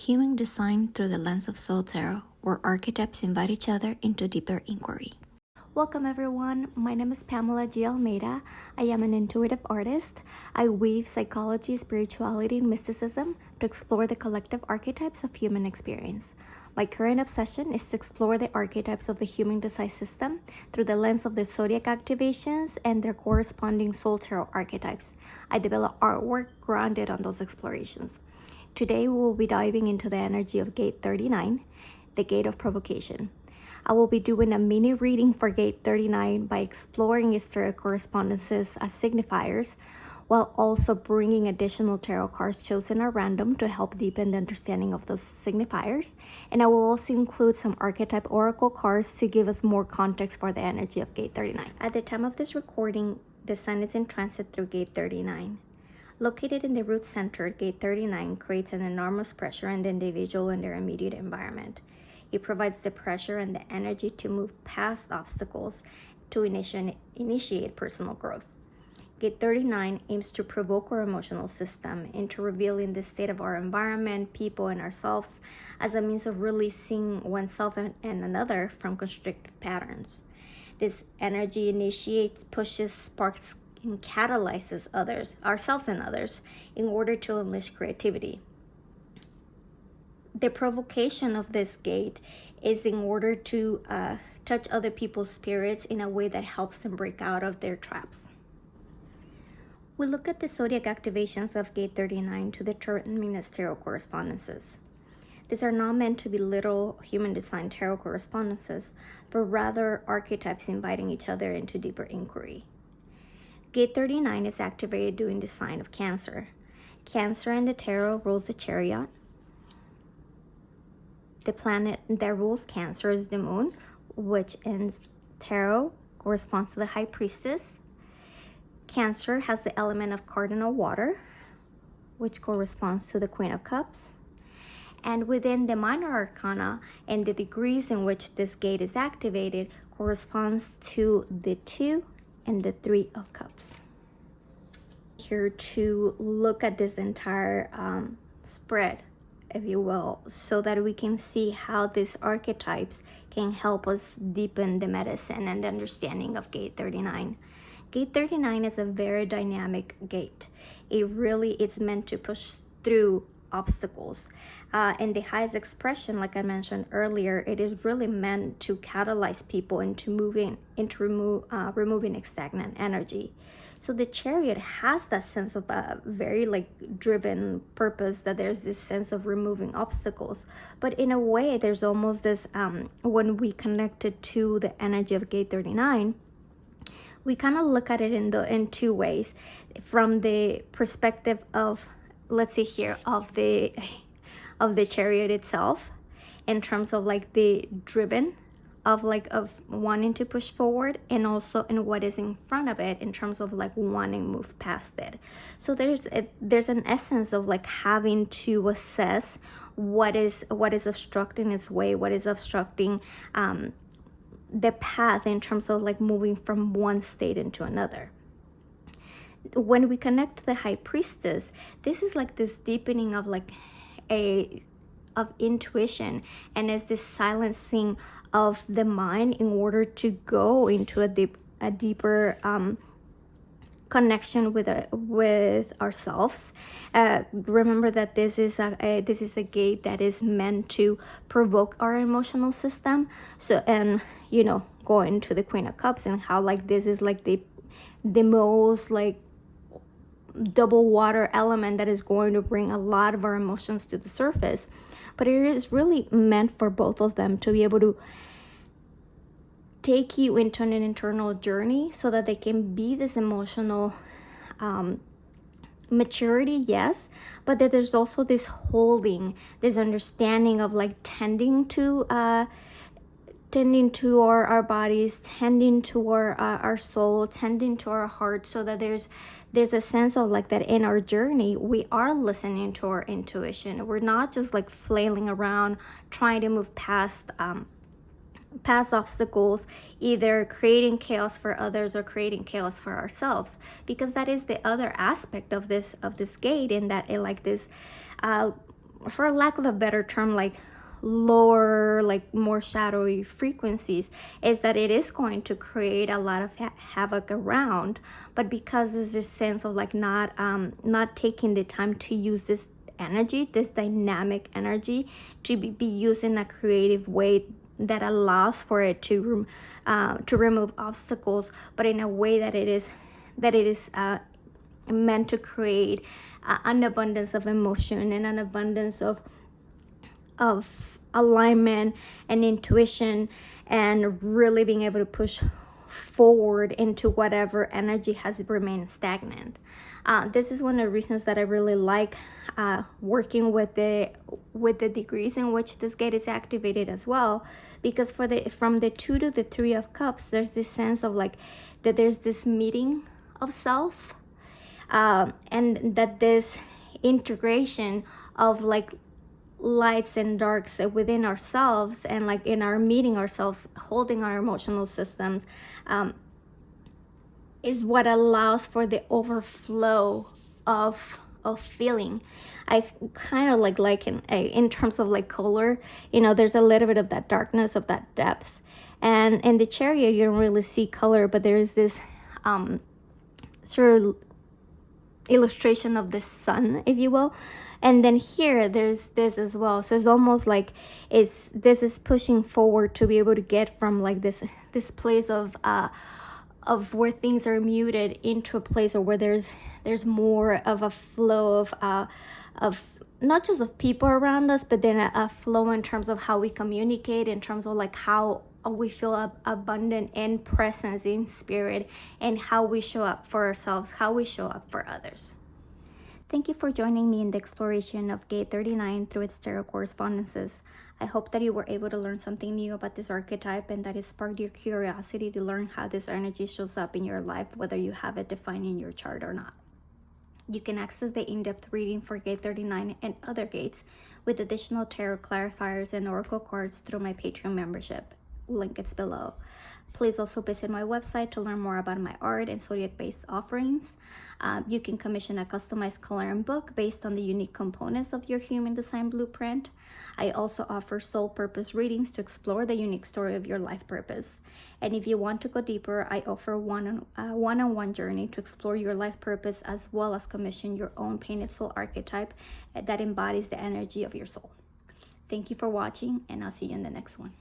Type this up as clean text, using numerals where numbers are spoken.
Human design through the lens of soul tarot, where archetypes invite each other into deeper inquiry. Welcome everyone, my name is Pamela G. Almeida. I am an intuitive artist. I weave psychology, spirituality, and mysticism to explore the collective archetypes of human experience. My current obsession is to explore the archetypes of the human design system through the lens of their zodiac activations and their corresponding soul tarot archetypes. I develop artwork grounded on those explorations. Today we will be diving into the energy of Gate 39, the Gate of Provocation. I will be doing a mini reading for Gate 39 by exploring its tarot correspondences as signifiers, while also bringing additional tarot cards chosen at random to help deepen the understanding of those signifiers. And I will also include some archetype oracle cards to give us more context for the energy of Gate 39. At the time of this recording, the sun is in transit through Gate 39. Located in the root center, Gate 39 creates an enormous pressure on the individual and their immediate environment. It provides the pressure and the energy to move past obstacles to initiate personal growth. Gate 39 aims to provoke our emotional system into revealing the state of our environment, people, and ourselves as a means of releasing oneself and another from constrictive patterns. This energy initiates, pushes, sparks, and catalyzes ourselves and others, in order to unleash creativity. The provocation of this gate is in order to touch other people's spirits in a way that helps them break out of their traps. We look at the zodiac activations of Gate 39 to determine its tarot correspondences. These are not meant to be literal human design tarot correspondences, but rather archetypes inviting each other into deeper inquiry. Gate 39 is activated during the sign of Cancer. Cancer in the tarot rules the Chariot. The planet that rules Cancer is the Moon, which in tarot corresponds to the High Priestess. Cancer has the element of cardinal water, which corresponds to the Queen of Cups. And within the minor arcana and the degrees in which this gate is activated corresponds to the 2 and the 3 of Cups. Here to look at this entire spread, if you will, so that we can see how these archetypes can help us deepen the medicine and the understanding of Gate 39. Gate 39 is a very dynamic gate. It's meant to push through obstacles. And the highest expression, like I mentioned earlier, it is really meant to catalyze people into removing stagnant energy. So the Chariot has that sense of a very driven purpose, that there's this sense of removing obstacles. But in a way, there's almost this, when we connect it to the energy of Gate 39, we kind of look at it in two ways. From the perspective of, let's see here, of the Chariot itself, in terms of the driven of wanting to push forward, and also in what is in front of it in terms of wanting to move past it. So there's an essence of having to assess what is obstructing its way, what is obstructing the path in terms of moving from one state into another. When we connect to the High Priestess, this is this deepening of of intuition, and is this silencing of the mind in order to go into a deeper connection with ourselves. Remember that this is a gate that is meant to provoke our emotional system. So, and going to the Queen of Cups, and how this is the most double water element that is going to bring a lot of our emotions to the surface. But it is really meant for both of them to be able to take you into an internal journey, so that they can be this emotional maturity, yes, but that there's also this holding, this understanding of tending to our bodies, tending to our soul, tending to our heart, so that there's a sense of that in our journey we are listening to our intuition. We're not just flailing around trying to move past obstacles, either creating chaos for others or creating chaos for ourselves, because that is the other aspect of this gate, in that this for lack of a better term, like lower, like more shadowy frequencies, is that it is going to create a lot of havoc around. But because there's this sense of like not taking the time to use this energy, this dynamic energy, to be used in a creative way that allows for it to remove obstacles, but in a way that it is meant to create an abundance of emotion and an abundance of alignment and intuition, and really being able to push forward into whatever energy has remained stagnant. This is one of the reasons that I really like working with the degrees in which this gate is activated as well, because from the 2 to the 3 of cups, there's this sense of like that there's this meeting of self, and that this integration of like lights and darks within ourselves, and like in our meeting ourselves, holding our emotional systems, is what allows for the overflow of feeling. I kind of like in terms of like color, there's a little bit of that darkness, of that depth, and in the Chariot you don't really see color, but there's this sort of illustration of the sun, if you will. And then here there's this as well, so it's almost like this is pushing forward to be able to get from like this place of where things are muted into a place of where there's more of a flow of not just of people around us, but then a flow in terms of how we communicate, in terms of like how we feel abundant in presence, in spirit, and how we show up for ourselves, how we show up for others. Thank you for joining me in the exploration of Gate 39 through its tarot correspondences. I hope that you were able to learn something new about this archetype, and that it sparked your curiosity to learn how this energy shows up in your life, whether you have it defined in your chart or not. You can access the in-depth reading for Gate 39 and other gates with additional tarot clarifiers and oracle cards through my Patreon membership. Link is below. Please also visit my website to learn more about my art and zodiac-based offerings. You can commission a customized coloring book based on the unique components of your human design blueprint. I also offer soul purpose readings to explore the unique story of your life purpose. And if you want to go deeper, I offer one-on-one journey to explore your life purpose, as well as commission your own painted soul archetype that embodies the energy of your soul. Thank you for watching, and I'll see you in the next one.